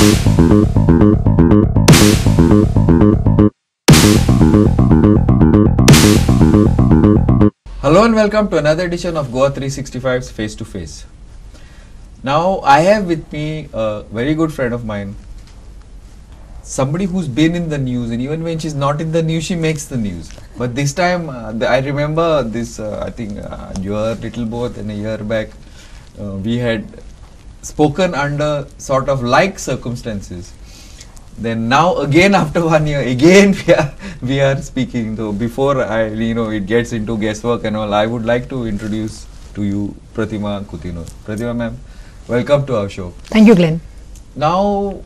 Hello and welcome to another edition of Goa 365's Face to Face. Now I have with me a very good friend of mine, somebody who's been in the news, and even when she's not in the news, she makes the news. But this time, I remember this, I think a year, little more than a year back, we had spoken under sort of like circumstances. Then now again after 1 year, again we are speaking. Though before it gets into guesswork and all, I would like to introduce to you Pratima Coutinho. Pratima ma'am, welcome to our show. Thank you, Glenn. Now,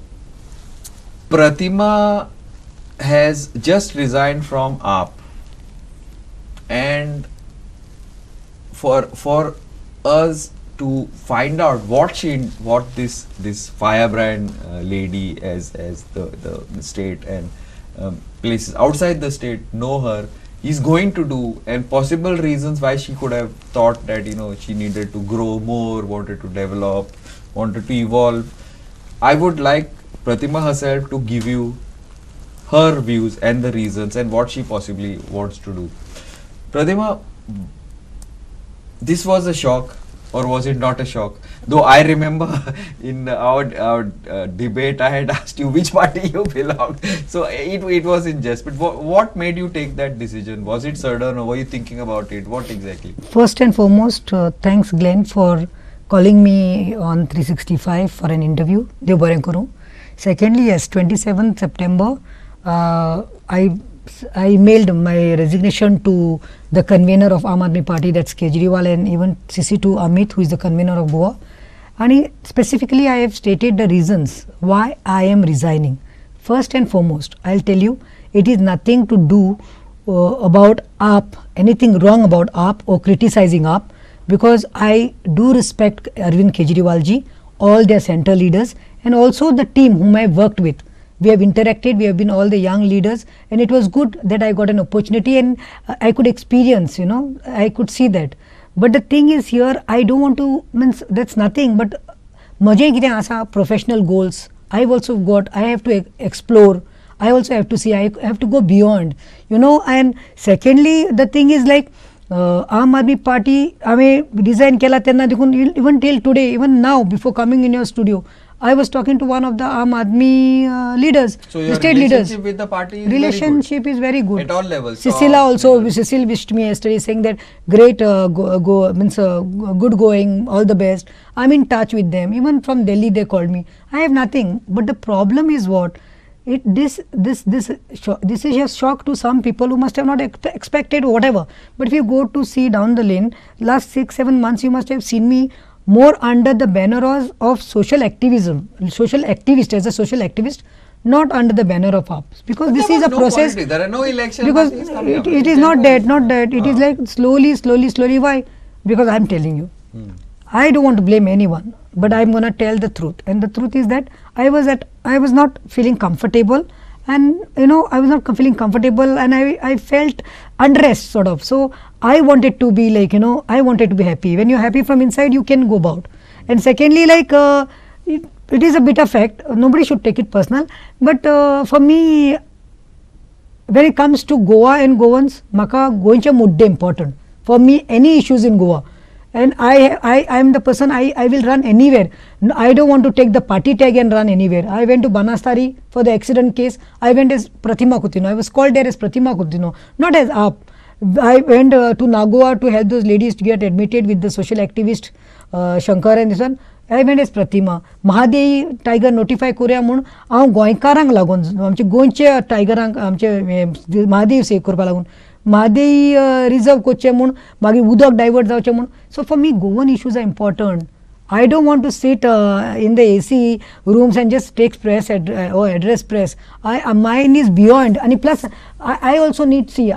Pratima has just resigned from AAP, and for us to find out what this Firebrand lady as the state and places outside the state know her is going to do, and possible reasons why she could have thought that she needed to grow more, wanted to develop, wanted to evolve. I would like Pratima herself to give you her views and the reasons and what she possibly wants to do. Pratima, this was a shock, or was it not a shock? Though I remember in our debate, I had asked you which party you belong. So it was in jest. But what made you take that decision? Was it sudden, or were you thinking about it? What exactly? First and foremost, thanks Glenn for calling me on 365 for an interview. Secondly, yes, 27th September, I mailed my resignation to the convener of Aam Aadmi Party, that's Kejriwal, and even CC to Amit, who is the convener of Goa. And specifically, I have stated the reasons why I am resigning. First and foremost, I'll tell you, it is nothing to do about AAP, anything wrong about AAP or criticizing AAP, because I do respect Arvind Kejriwal ji, all their center leaders, and also the team whom I have worked with. We have interacted, we have been all the young leaders, and it was good that I got an opportunity and I could experience, I could see that. But the thing is here, I don't want to, that's nothing, but professional goals, I have to explore, I also have to see, I have to go beyond, and secondly, the thing is like, Aam Aadmi Party, resign kela tenna, even till today, even now, before coming in your studio, I was talking to one of the Aam Aadmi leaders, so the state leaders. Relationship with the party is relationship is very good. At all levels. Cecile wished me yesterday, saying that great, good going, all the best. I'm in touch with them. Even from Delhi, they called me. I have nothing. But the problem is what? This is a shock to some people who must have not expected whatever. But if you go to see down the lane, last 6-7 months, you must have seen me more under the banner of social activism, social activist, as a social activist, not under the banner of AAP. Because this is a process. Politics. There are no elections. Because it is not that, It is like slowly. Why? Because I am telling you. I don't want to blame anyone, but I am going to tell the truth. And the truth is that I was not feeling comfortable. And I was not feeling comfortable, and I felt unrest sort of. So I wanted to be like, I wanted to be happy. When you're happy from inside, you can go about. And secondly, like it is a bit of fact. Nobody should take it personal. But for me, when it comes to Goa and Goans, maka goincha mudde important. For me, any issues in Goa. And I am the person, I will run anywhere. I don't want to take the party tag and run anywhere. I went to Banastari for the accident case. I went as Pratima Coutinho. I was called there as Pratima Coutinho, not as AAP. I went to Nagoa to help those ladies to get admitted with the social activist Shankar and this one. I went as Pratima. Mahadei tiger notify Korea mun. Aam goinkarang lagun. Amche goinche tigerang amche Mahadei se korba lagun. Mahadei reserve koche mun. Magi udak divert जावचे mun. So for me, Goan issues are important. I don't want to sit in the AC rooms and just take press or address press. Mine is beyond. And plus, I also need see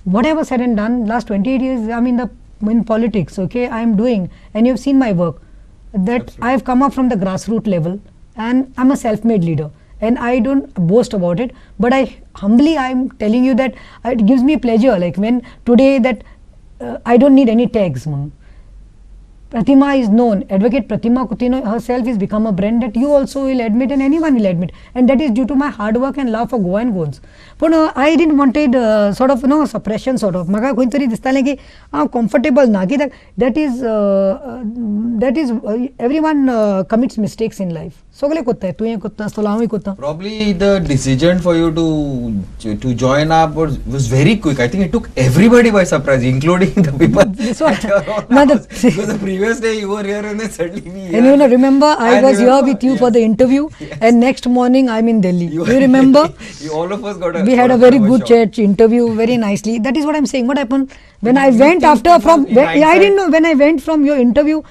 whatever said and done last 28 years. I'm in politics. Okay, I am doing, and you've seen my work. That I have come up from the grassroots level, and I'm a self-made leader. And I don't boast about it, but I'm telling you that it gives me pleasure. Like when today that I don't need any tags. Pratima is known. Advocate Pratima Coutinho herself has become a brand that you also will admit and anyone will admit. And that is due to my hard work and love for Goa and Goans. But I didn't wanted sort of suppression sort of. Maka koi tari distale ki comfortable na ki that is everyone commits mistakes in life. Sogale kotta hai, tu ye kotta, solami kotta. Probably the decision for you to join up was very quick. I think it took everybody by surprise, including the people. Because the previous day you were here and then suddenly. And remember, I was here with you for the interview, and next morning I'm in Delhi. You remember? All of us got we had a very good chat, interview very nicely. That is what I'm saying. What happened when I went after from? I didn't know when I went from your interview.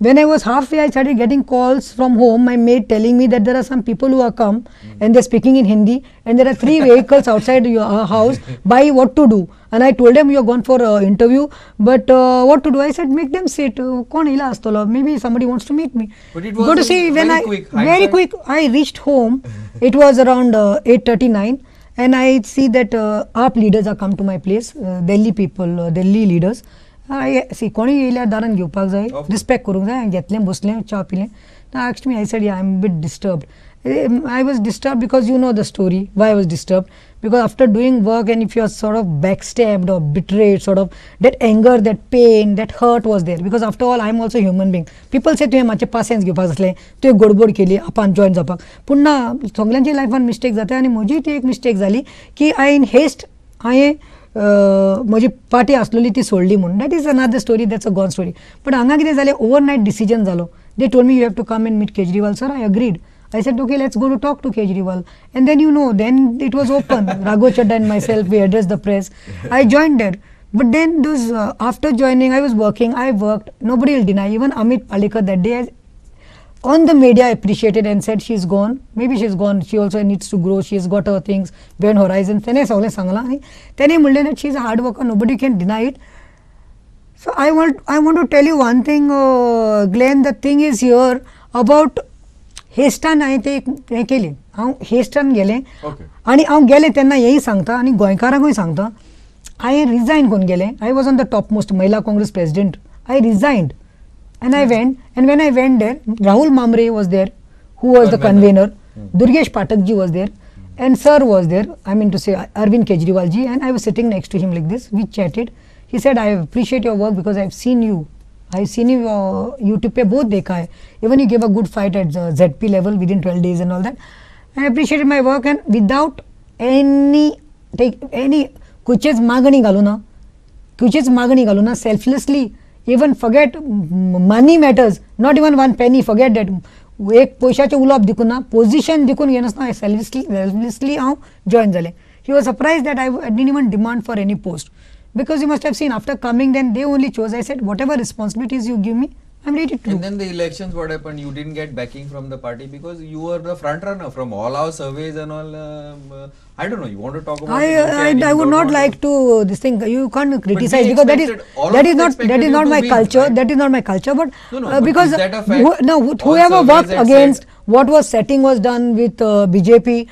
When I was halfway, I started getting calls from home, my maid telling me that there are some people who are come and they're speaking in Hindi and there are 3 vehicles outside your house, by what to do? And I told them, you're gone for an interview, but what to do? I said, make them sit. Maybe somebody wants to meet me. But it was go to see when very quick, I reached home. It was around 8:39 and I see that AAP leaders are come to my place, Delhi people, Delhi leaders. I see कोणी येयल्यार दारान घेवपाक जाय, respect करूंक जाय, घेतलें बसलें च्या पिलें. Asked me, I said, yeah, I'm a bit disturbed. I was disturbed because you know the story, why I was disturbed. Because after doing work and if you are sort of backstabbed or betrayed, sort of that anger, that pain, that hurt was there. Because after all, I'm also a human being. People say तुवें मातशें patience घेवपाक जातलें, तुवें गडबड केली, आपान join जावपाक. पूण ना, सगळ्यांच्या लायफान मिस्टेक जाता आनी म्हजी ती एक मिस्टेक जाली की I in haste, हांवें म्हजी पार्टी आसलेली ती सोडली म्हणून. That is another story, that's a gone story. But हांगा कितें जालें, ओवरनायट डिसिजन जालो. They told me you have to come and meet Kejriwal. Sir, I agreed. I said, okay, let's go to talk to Kejriwal. And then then it was open. Raghu Chadda and myself, we addressed the press. I joined there. But then those after joining, I was working, I worked. Nobody will deny. Even Amit Palekar that day on the media appreciated and said she's gone. Maybe she's gone. She also needs to grow. She's got her things beyond horizon. Tene sagle sangla ani. Tene mulde that she's a hard worker. Nobody can deny it. So I want to tell you one thing, Glenn. The thing is here about हेस्टान हांवें ते हें केली. हांव हेस्टान गेलें आनी हांव गेलें तेन्ना हेंय सांगता आनी गोंयकारांकूय सांगता, हांवें रिजायन करून गेलें. I was on the top most Mahila Congress president. I resigned and I went, and when I went there, Rahul Mamre was there, who was the convener. Durgesh Pathak ji was there, and sir was there, I mean to say Arvind Kejriwal ji, and I was sitting next to him like this. We chatted. He said, I appreciate your work because I've seen you. I've seen you YouTube pe both dekha hai. Even you gave a good fight at ZP level within 12 days and all that. I appreciated my work, and without any kuch's magani galu na, selflessly, even forget money matters, not even one penny, forget that. एक पैशाचे उलोप दिकून ना, position दिकून घेनासतना हांवें selflessly हांव join जालें. He was surprised that I didn't even demand for any post. Because you must have seen, after coming, then they only chose. I said, whatever responsibilities you give me, I'm ready to do. And then the elections, what happened? You didn't get backing from the party because you were the front runner from all our surveys and all. I don't know. You want to talk about? I would not like to this thing. You can't criticize because that is not my culture. Right? That is not my culture. But because whoever worked against what was setting was done with BJP.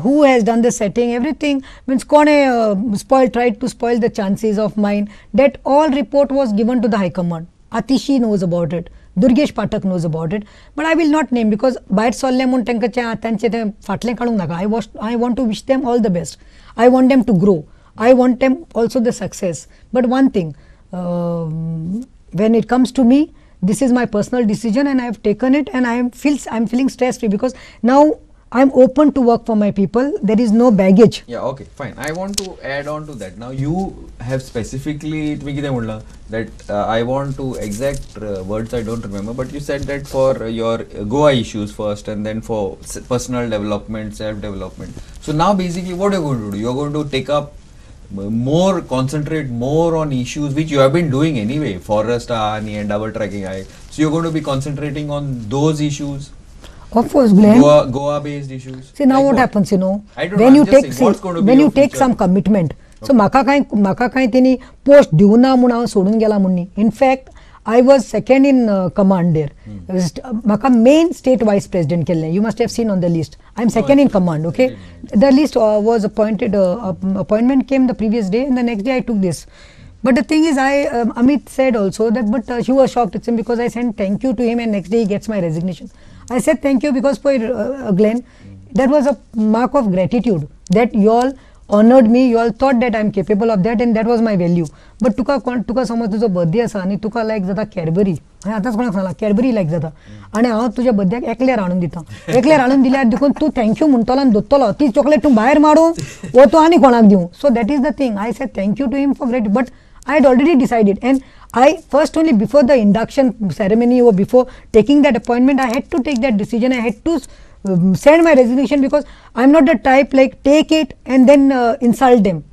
Who has done the setting? Everything means tried to spoil the chances of mine. That all report was given to the High Command. Atishi knows about it. Durgesh Pathak knows about it. But I will not name because I want to wish them all the best. I want them to grow. I want them also the success. But one thing, when it comes to me, this is my personal decision and I have taken it, and I'm feeling stress free because now I'm open to work for my people. There is no baggage. Yeah, okay, fine. I want to add on to that. Now you have specifically that I want to exact words I don't remember, but you said that for your Goa issues first and then for personal development, self-development. So now basically what are you going to do? You're going to take up concentrate more on issues which you have been doing anyway, forest and double tracking. So you're going to be concentrating on those issues. Of course, Glenn. Goa based issues. See now like what happens, when you take some commitment. So maka kai tini post diuna mun sodun gela munni. In fact, I was second in command there. Maka main state vice president kelle. You must have seen on the list. I'm second in command. Okay, the list was appointed. Appointment came the previous day, and the next day I took this. But the thing is, Amit said also that, but she was shocked. It's because I sent thank you to him, and next day he gets my resignation. I said thank you because for Glenn, that was a mark of gratitude that you all honored me, you all thought that I am capable of that, and that was my value. But तुका समज तुझो birthday आसा आनी तुका लायक जाता Cadbury, हांवें आतांच कोणाक सांगला कॅडबरी लायक जाता, आनी हांव तुज्या बर्थडेक एकल्यार हाडून दिता, एकल्यार हाडून दिल्यार देखून तूं थँक्यू म्हणटलो आनी दोत्तलो, ती चॉकलेट तूं भायर मारूं वो तूं आनी कोणाक दिवं. So that is the thing. I said thank you to him for great, but I had already decided, and I first only before the induction ceremony or before taking that appointment, I had to take that decision. I had to send my resignation because I'm not the type like take it and then insult them.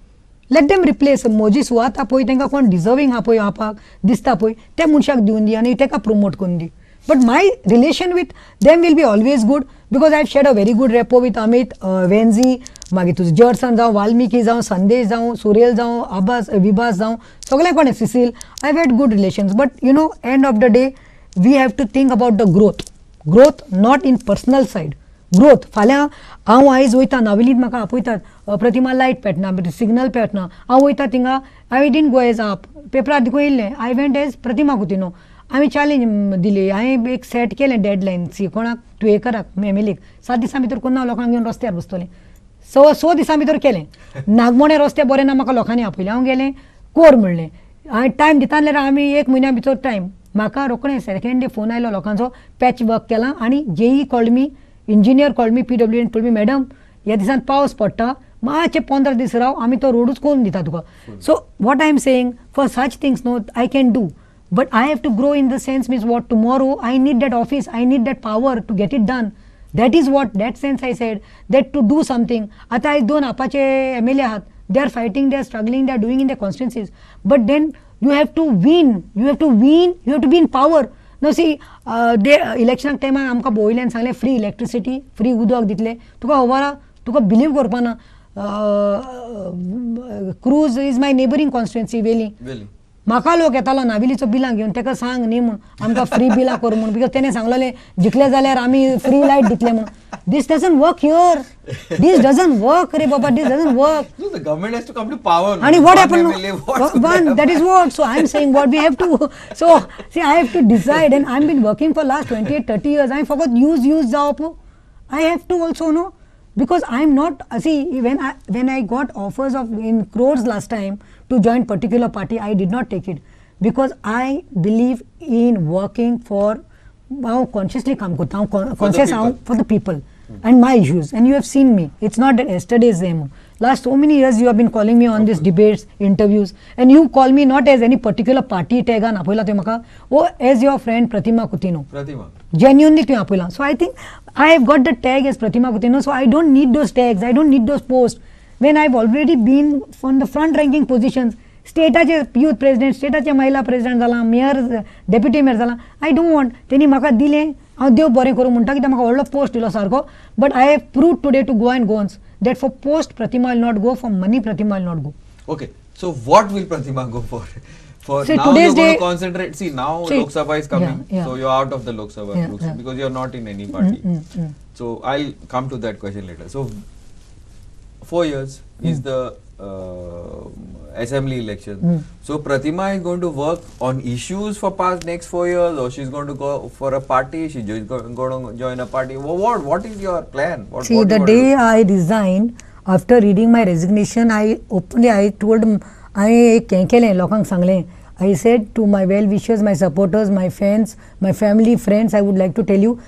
Let them replace. मोजी सुवात आपोय तांकां कोण deserving आपोय आपाक दिसता पळय त्या मनशाक दिवन दी आनी ताका प्रमोट करून दी. But my relation with them will be always good because I've shared a very good rapport with Amit, Venzi, मागीर तुझं जर्सन जावं, वाल्मिकी जावं, संदेश जावं, सुरेल जावं, अब्बास, विबास जावं, सगळे कोण सिसील. I've had good relations. But you know, end of the day, we have to think about the growth. Growth not in personal side. Growth. फाल्यां हांव आयज वयता नावेलींत म्हाका आपयतात प्रतिमा लायट पेटना, सिग्नल पेटना, हांव वयता थिंगा, I didn't go as up. पेपरार देखून येयल्लें, I went as Pratima Coutinho. आम्ही चॅलेंज दिली, हांवें एक सेट केलें डेडलायन, कोणाक तुयेकराक एमएलएक 7 दिसां भितर कोण हांव लोकांक घेवन रस्त्यार बसतलें. 6 दिसां भितर केलें. नागमोणे रस्ते बरें ना म्हाका लोकांनी आपयलें, हांव गेलें कोर म्हणलें. हांवें टायम दिता जाल्यार आमी 1 म्हयन्या भितर टायम. म्हाका रोखडें सेकंड डे फोन आयलो लोकांचो, पॅच वर्क केलां आनी JE called me, engineer called me, PWD called me, madam ह्या दिसान पावस पडटा, मातशे 15 दीस राव, आमी तो रोडूच करून दिता तुका. So what I am saying, for such things no I can do. But I have to grow in the sense means what tomorrow I need that office, I need that power to get it done. That is what, that sense I said, that to do something. Ata I don't apache MLA ahat, they are fighting, they are struggling, they are doing in their constituencies. But then you have to win, you have to win, you have to be in power. Now see, they election time amka boilen sangle free electricity, free udok ditle, tuka ovara, tuka believe korpana. Cruz is my neighboring constituency, Veli. म्हाका लोक येतालो नाविलीचो बिलां घेवन, ताका सांग न्ही म्हूण आमकां फ्री बिलां कर म्हूण, बिकॉज तेणें सांगलेलें जिखले जाल्यार आमी फ्री लायट दितले म्हूण. This doesn't work here. This doesn't work, रे बाबा, this doesn't work. No, the government has to come to power. And what happened? One, that is what. So I'm saying what we have to. So see, I have to decide, and I've been working for last 28, 30 years. I forgot use जाओ. I have to also know. Because I'm not, see, when I got offers of in crores last time to join particular party, I did not take it because I believe in working for, consciously काम करता हूँ, conscious for the people and my issues. And you have seen me. It's not that yesterday's them. Last so many years you have been calling me on these debates, interviews, and you call me not as any particular party tag an apoila temaka, or as your friend Pratima Coutinho. Pratima. Genuinely to apoila. So I think I have got the tag as Pratima Coutinho, so I don't need those tags, I don't need those posts. When I've already been on the front ranking positions, state youth president, state mahila president zala, mayor, deputy mayor zala, I don't want. Teni maka dile, देव बरें करूं म्हणटा कित्याक म्हाका व्हडलो post दिलो सारको. But I have proved today to go and Goans that for post Pratima will not go, for money Pratima will not go. Okay, so what will Pratima go for? For see, now you're going to concentrate. See, now Lok Sabha is coming, so you're out of the Lok Sabha because you're not in any party. So I'll come to that question later. So 4 years is the assembly election. So Pratima is going to work on issues for past next 4 years, or she's going to go for a party, she's going to join a party. What is your plan? See, the day I resigned, after reading my resignation, I told I said to my well-wishers, my supporters, my friends, my family, friends, I would like to tell you,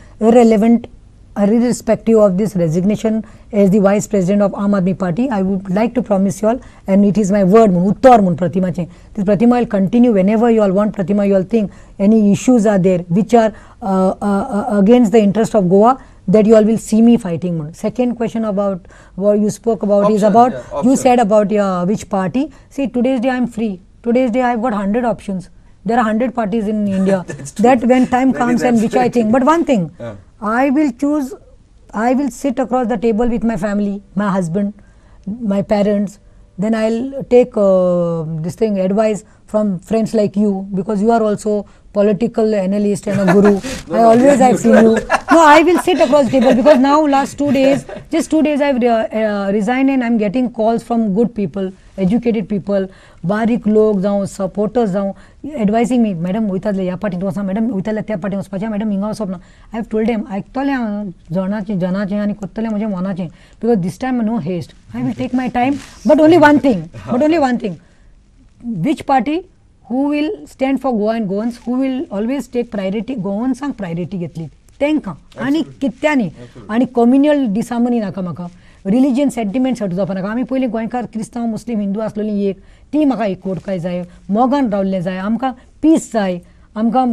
irrespective of this resignation as the vice president of Aam Aadmi Party, I would like to promise you all, and it is my word, Uttar Mun Pratima che. This Pratima will continue whenever you all want Pratima, you all think any issues are there which are against the interest of Goa, that you all will see me fighting. Second question about what you spoke about options, is about, you said about which party. See, today's day I am free. Today's day I have got 100 options. There are 100 parties in India. That when time comes and which I think. But one thing, I will choose, I will sit across the table with my family, my husband, my parents. Then I'll take this thing, advice from friends like you, because you are also political analyst and a guru. I always have seen you. No, I will sit across the table because now last 2 days, just 2 days I've resigned and I'm getting calls from good people educated people, barik log जावं, supporters जावं, advising me, madam वयताले ह्या पार्टीन वचना, madam वयताले त्या पार्टीन वचपाचें, madam हिंगा वचप ना. I have told them, आयकतलें हांव जनाचें आनी करतलें म्हजें मनाचें, because this time no haste. I will take my time, but only one thing, which party who will stand for Goa and Goans, who will always take priority, Goansanक priority घेतली तेंकां आनी कित्यांनी आनी communal डिसामनी नाका म्हाका, रिलिजन सेंटिमेंट हट जावपा नाका. आमी पयलीं गोंयकार क्रिस्तांव मुस्लीम हिंदू आसलेलीं एक, ती म्हाका एकवटकाय जाय, मोगान रावल्लें जाय, आमकां पीस जाय, आमकां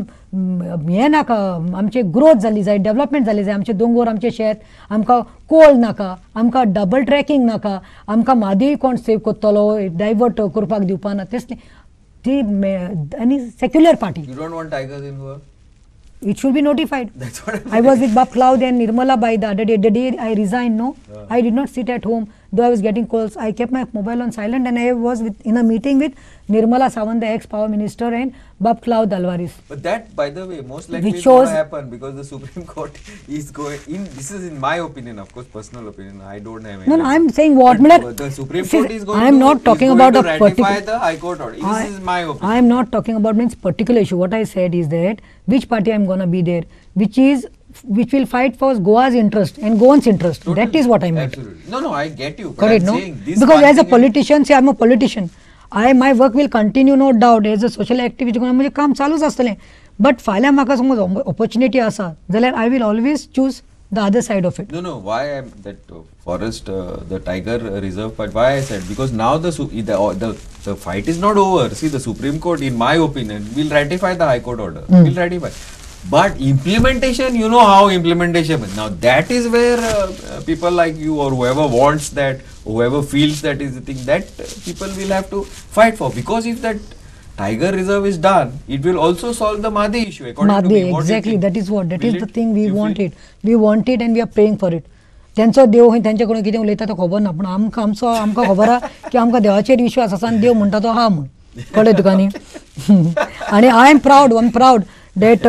हें नाका, आमचें ग्रोथ जाली जाय, डेवलपमेंट जाली जाय, आमचें दोंगर आमचें शेत, आमकां कोल नाका, आमकां डबल ट्रॅकिंग नाका, आमकां म्हादय कोण सेव करतलो, डायवर्ट करपाक दिवपा ना, तेसलें ती आनी secular party. You don't want tigers in Goa? It should be notified. That's what I was with Bab Cloud and Nirmala by the other day. The day I resigned, no, I did not sit at home. Though I was getting calls, I kept my mobile on silent, and I was in a meeting with Nirmala Sawant, the ex-power minister, and Bab Cloud Alvarez. But that, by the way, most likely Which is going shows- to happen because the Supreme Court is going in. This is in my opinion, of course, personal opinion. I don't have any. No, I'm saying what. But the Supreme Court is going I'm to, not talking is going about to a ratify particular. the High Court order. This is my opinion. I'm not talking about means particular issue. What I said is that which party I'm gonna be there, which will fight for Goa's interest and Goan's interest. Totally. That is what I meant. Absolutely. No, I get you. But Correct, I'm no? saying this Because one as a thing is- politician, say I'm a politician. My work will continue, no doubt. As a social activist, म्हजें काम चालूच आसतलें. But फाल्यां म्हाका समज opportunity आसा, जाल्यार I will always choose the other side of it. No. Why I'm that forest, the tiger reserve part? Why I said because now the fight is not over. See, the Supreme Court, in my opinion, will ratify the High Court order. Will ratify. But implementation, you know how implementation is. Now that is where people like you or whoever wants that, whoever feels that is the thing that people will have to fight for. Because if that tiger reserve is done, it will also solve the Madhi issue. According to me, what do you Exactly. think? That is what. That Will is the it? thing we You want feel? it. We want it and we are praying for it. त्यांचो देव खंय त्यांचे कडून कितें उलयता तो खबर ना, पूण आमकां खबर आहा की आमकां देवाचेर विश्वास आसा आनी देव म्हणटा तो हा म्हूण. कळ्ळें तुका न्ही? आनी आय एम प्रावड that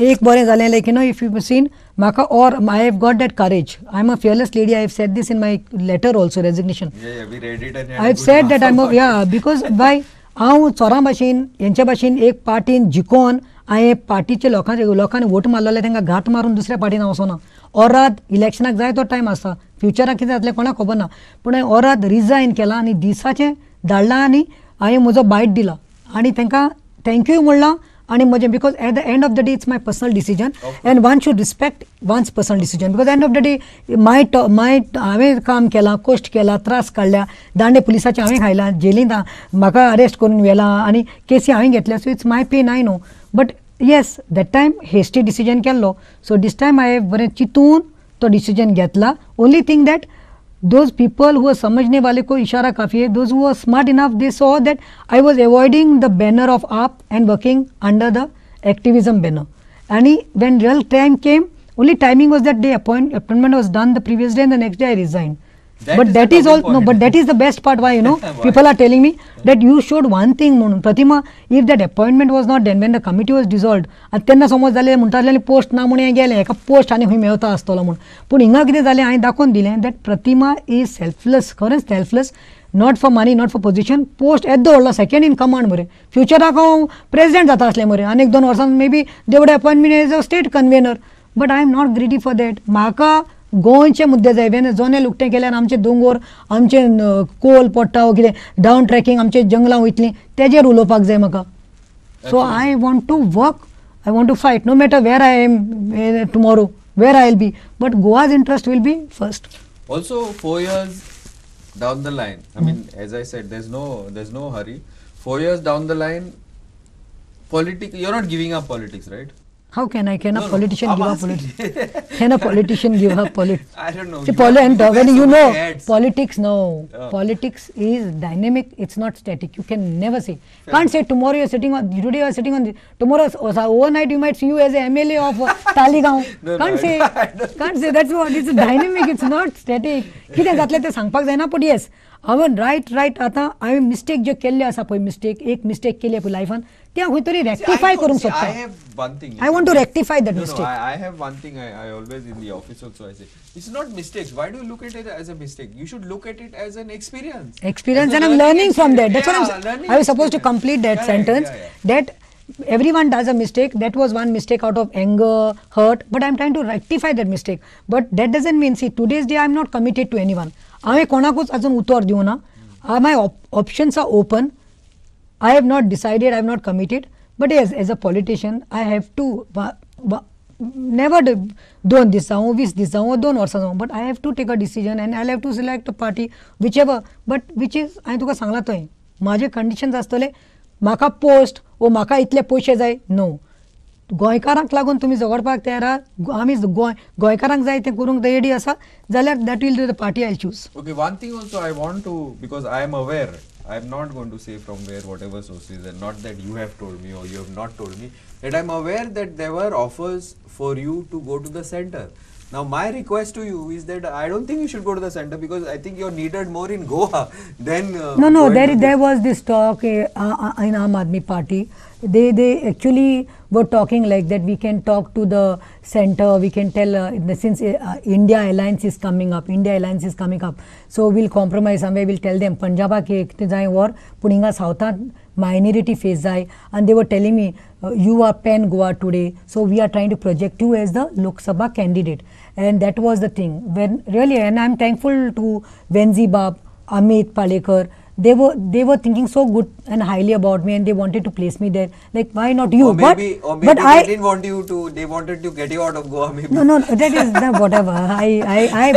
एक बरें जालें, like you know, if you've seen म्हाका, or I have got that courage. I am a fearless lady. I have said this in my letter also, resignation. Yeah, we read it and I have said that I'm a, because why हांव चोरां भाशेन हेंच्या भाशेन एक पार्टीन जिखोन हांवें पार्टीचे लोकांनी vote मारलेले तांकां घाट मारून दुसऱ्या पार्टीन वचोना. ओरात इलेक्शनाक जाय तो टायम आसता, फ्युचराक कितें जातलें कोणाक खबर ना, पूण हांवें ओरात रिजायन केलां आनी दिसाचें धाडलां आनी हांवें म्हजो बायट दिला आनी तांकां थँक्यू म्हणलां. आणि म्हजें, because at the end of the day it's my personal decision and one should respect one's personal decision. Because end of the day हांवें काम केलां, कश्ट केला, त्रास काडल्या, दांडे पुलिसाचे हांवें खायला, जेलींत म्हाका अरेस्ट करून व्हेला आनी केसी हांवें घेतल्या. So it's my pain, I know. But yes, that time hasty decision केल्लो. सो दिस टायम हांवें बरें चिंतून तो डिसिजन घेतला. Only thing that those people who are समझने वाले को इशारा काफ़ी है. Those who were smart enough, they saw that I was avoiding the banner of AAP and working under the activism banner. And when real time came, only timing was that day, appointment was done the previous day and the next day I resigned. But that is all, no, but that is the best part. Why, you know, people are telling me that you showed one thing म्हणून. Pratima, if that appointment was not done, when the committee was dissolved, आणि त्यांना समज जालें म्हणटाले post ना म्हणून गेले, एका पोस्ट आनी खंय मेळता आसतलो म्हणून. पूण हिंगा कितें जालें, हांवें दाखोवन दिलें दॅट प्रतिमा इज सेल्फलेस, खरेंच selfless, not for money, not for position. Post येत दवरला सेकंड इन कमांड मरे. फ्युचराक हांव प्रेसिडेंट जाता आसलें मरे, आनी 1-2 वर्सान may be they would appoint me as a state convener. But I am not greedy for that. म्हाका गोंयचे मुद्दे जाय. वेन जोने लुकटें केल्यार आमचे दोंगर, आमचे कोल पडटा वा कितें डावन ट्रॅकिंग, आमचे जंगलां वयतलीं, तेजेर उलोवपाक जाय म्हाका. So I want to work, I want to fight, no matter where I am tomorrow, where I will be, but Goa's interest will be first. Also 4 years down the line, I mean, as I said, there's no hurry. 4 years down the line, you're not giving up politics, right? How can I? Can a politician I'm give up asking. politics? Can a politician give up politics? I don't know. See, You when you so know many ads. politics, no, politics is dynamic. It's not static. You can never say. Can't say tomorrow you're sitting on. Today you're sitting on. Tomorrow overnight you might see you as a MLA of Taligaon. Can't say. Can't say. That's what. It's dynamic. It's not static. कितें जातलें तें सांगपाक जायना. But yes, हांवें riot आतां हांवें mistake ज्यो केल्ल्यो आसा पळय एक मिस्टेक केली पळय लायफान त्या खंय तरी रेक्टिफाय करूंक सोदता. I have one thing. I want to rectify that mistake. I have one thing I always in the office also I say, it's not mistakes. Why do you look at it as a mistake? You should look at it as an experience. Experience, and I'm learning from that. That's what I'm saying. I was supposed to complete that sentence. That everyone does a mistake. That was one mistake out of anger, hurt, but I'm trying to rectify that mistake. But that doesn't mean, see, today's day I'm not committed to anyone. हांवें कोणाकूच अजून उतर दिवना. My options are open. I have not decided, I have not committed. But yes, as a politician, I have to never दोन दीस जावं 20 दीस जावं 2 वर्सां जावं, but I have to take a decision and I'll have to select a party whichever, but which is हांवें तुका सांगलां थंय म्हाजे कंडिशन्स आसतले म्हाका पोस्ट वो म्हाका इतले पयशे जाय नो. गोंयकारांक लागून तुमी झगडपाक तयार आहा, आमी गोंयकारांक जाय तें करूंक रेडी आसा जाल्यार that will be the party I'll choose. Okay, one thing also I want to, because I am aware, I am not going to say from where whatever sources, and not that you have told me or you have not told me, that I am aware that there were offers for you to go to the center. Now my request to you is that I don't think you should go to the center, because I think you're needed more in Goa than no, there was this talk in Aam Aadmi Party. They actually were talking like that we can talk to the center, we can tell since India alliance is coming up, so we'll compromise somewhere, we'll tell them Punjab ke ekte jai war puninga south minority face jai, and they were telling me you are Pen Goa today, so we are trying to project you as the Lok Sabha candidate, and that was the thing when really, and I'm thankful to Venzi Bab, Amit Palekar. They were thinking so good and highly about me, and they wanted to place me there. Like, why not you? Or maybe they didn't want you to. They wanted to get you out of Goa. Maybe. No, that is whatever.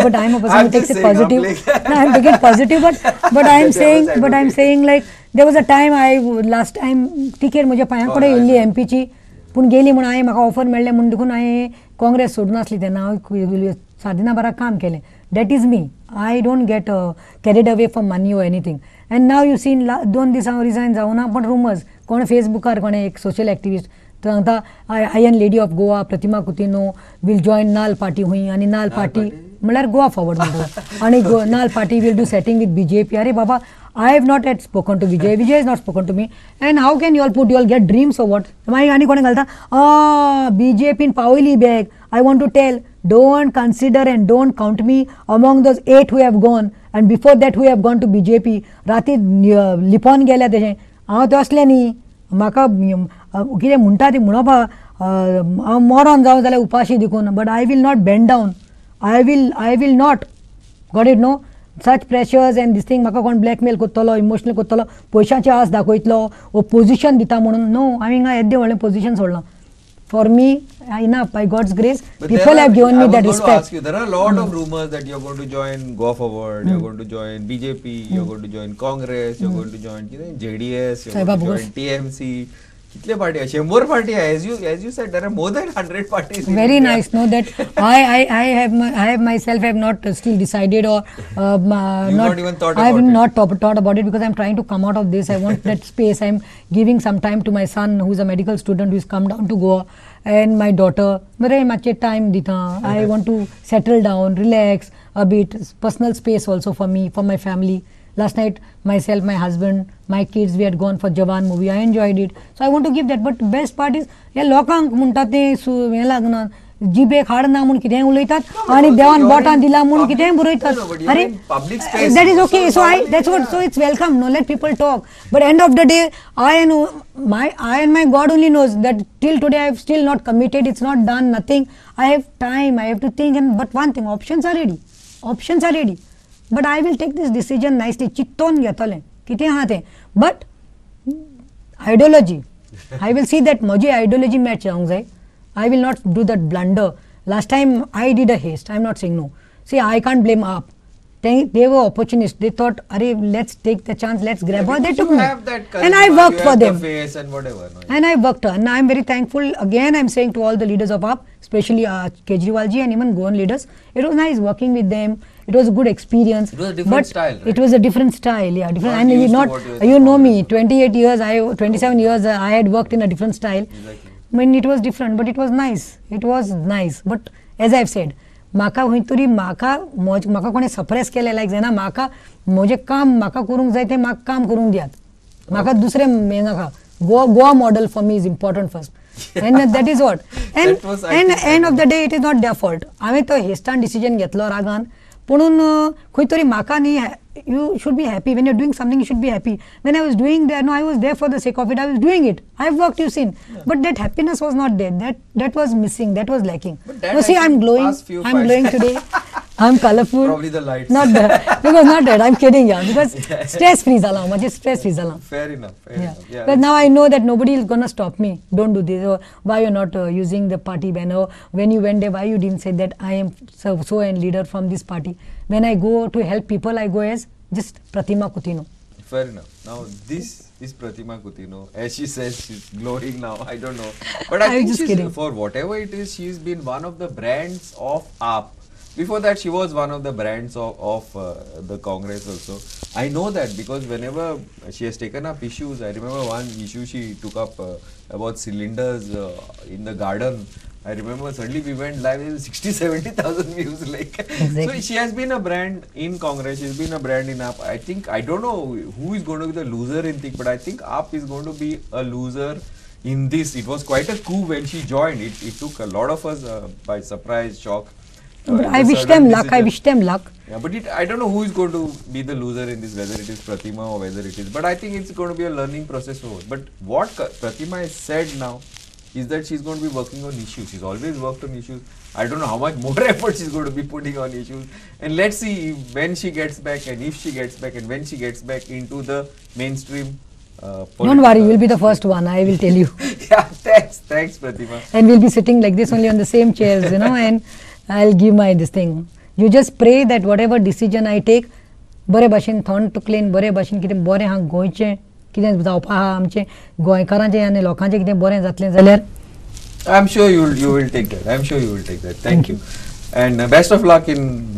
But I'm a person who takes it positive. No, I'm taking it positive. But I'm saying like there was a time last time ticket मुझे पाया पडे इल्ली MP ची पूण गेली म्हण हांवें म्हाका ऑफर मेळ्ळे म्हण देखून हांवें काँग्रेस सोडून आसली तेन्ना हांव साधना बरा काम केलें. That is me. I don't get carried away from money or anything. And now you see, 2 दीस हांव रिजायन जावना, पण rumors कोण फेसबुकार कोणे एक सोशल एक्टिविस्ट तो सांगता iron lady of Goa Pratima Coutinho will join नाल पार्टी हुई, आणि नाल पार्टी म्हळ्यार गोवा फॉरवर्ड म्हणटा, आणि नाल party will do setting with BJP. अरे बाबा, I have not yet spoken to Vijay. Vijay has not spoken to me. And how can you all get dreams or what? आणि कोणे घालता BJP in पावयली bag. I want to tell, don't consider and don't count me among those 8 who have gone, and before that who have gone to BJP. राती लिपोन गेल्या तेजें हांव तो असलें न्ही. म्हाका कितें म्हणटा ती म्हणोपा हांव मरोन जावं जाल्यार उपाशी देखून, but I will not bend down. I will not. Got it, no? Such pressures and this thing म्हाका कोण ब्लॅकमेल करतलो, इमोशनल करतलो, पयशांचे आस दाखयतलो, वो पोजिशन दिता म्हणून नो. हांवें हिंगा येद्दें व्हडलें position सोडलां. For me, enough, by God's grace, people have given me that respect. Ask you, there are a lot of rumors that you're going to join Go Forward, you're going to join BJP, you're going to join Congress, you're going to join JDS, you're going to join TMC. कितले party आहे? 100 party आहे. As you said, there are more than 100 parties. Very nice. No, that I have myself have not still decided or not even thought about it. I have not thought about it because I'm trying to come out of this. I want that space. I'm giving some time to my son, who is a medical student, who has come down to Goa, and my daughter. Very much time dita. I want to settle down, relax a bit. Personal space also for me, for my family. Last night, myself, my husband, my kids, we had gone for Jawan movie. I enjoyed it. So I want to give that. But best part is, या लोकांक म्हणटात ते हें लागना, जिबेक हाड ना म्हूण कितेंय उलयतात आनी देवान बोटां दिला म्हूण कितेंय बरयतात. अरे, that is okay. So it's welcome. No, let people talk. But end of the day, I and my God only knows that till today I have still not committed. It's not done. Nothing. I have time. I have to think. But one thing, options are ready. But I will take this decision nicely. चित्तोन घेतलें कितें आहा तें. But ideology, I will see that म्हजी ideology match जावंक जाय. I will not do that blunder. Last time I did a haste. I'm not saying no. See, I can't blame AAP. They were opportunists. They thought, let's take the chance, let's grab her. They took me. And I worked for them. And whatever. And I worked. And I'm very thankful. Again, I'm saying to all the leaders of AAP, especially Kejriwal ji and even Goan leaders, it was nice working with them. It was a good experience. It was a different style, right? It was a different style, yeah. Different. And you know me, 28 years, 27 years, I had worked in a different style. Exactly. I mean, it was different, but it was nice. But as I've said, म्हाका खंय तरी म्हाका कोणी suppress केले लायक जायना म्हाका म्हजें काम म्हाका करूंक जाय तें म्हाका काम करूंक दियात म्हाका दुसरें हें नाका Goa model for me is important first and that is what and end of the day it is not their fault हांवें तो हेस्टान डिसिजन घेतलो रागान पुणून खंय तरी म्हाका न्ही you should be happy when you're doing something. You should be happy. When I was doing that, no, I was there for the sake of it. I was doing it. I've worked, you've seen, but that happiness was not there. That was missing. That was lacking. No, see, I'm glowing. I'm glowing today. I'm colorful. Probably the lights. Not that. Because not that. I'm kidding, yeah. Because stress free zalam. Much stress free zalam. Fair enough. Fair enough. Yeah. But now I know that nobody is gonna stop me. Don't do this. Or why you're not using the party banner? When you went there, why you didn't say that I am so and leader from this party? When I go to help people, I go as just Pratima Coutinho. Fair enough. Now this is Pratima Coutinho. As she says, she's glowing now. I don't know, but I think she's, for whatever it is, she's been one of the brands of AAP. Before that, she was one of the brands of the Congress also. I know that because whenever she has taken up issues, I remember one issue she took up about cylinders in the garden. I remember suddenly we went live with 60-70,000 views. Like, exactly. So she has been a brand in Congress. She's been a brand in AAP. I think I don't know who is going to be the loser in thing, but I think AAP is going to be a loser in this. It was quite a coup when she joined. It took a lot of us by surprise, shock. But I wish them luck. I wish them luck. Yeah, but I don't know who is going to be the loser in this, whether it is Pratima or whether it is. But I think it's going to be a learning process for her. But what Pratima has said now is that she's going to be working on issues. She's always worked on issues. I don't know how much more effort she's going to be putting on issues. And let's see when she gets back and if she gets back and when she gets back into the mainstream. Don't worry, you'll be the first one, I will tell you. Yeah, thanks Pratima. And we'll be sitting like this only on the same chairs, you know, and I'll give my this thing. You just pray that whatever decision I take, बरे भाशेन थंड तकलेन बरे भाशेन कितें बरें हांगा गोंयचें कितें जावपा आहा आमचें गोंयकारांचें आनी लोकांचें कितें बरें जातलें जाल्यार I'm sure you will take that. I'm sure you will take that. Thank you. And best of luck in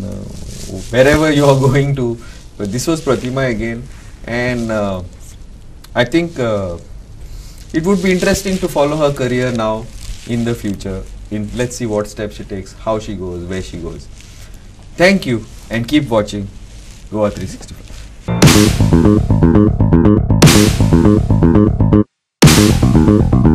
wherever you are going to. But this was Pratima again, and I think it would be interesting to follow her career now in the future. Let's see what steps she takes, how she goes, where she goes. Thank you, and keep watching Goa 365.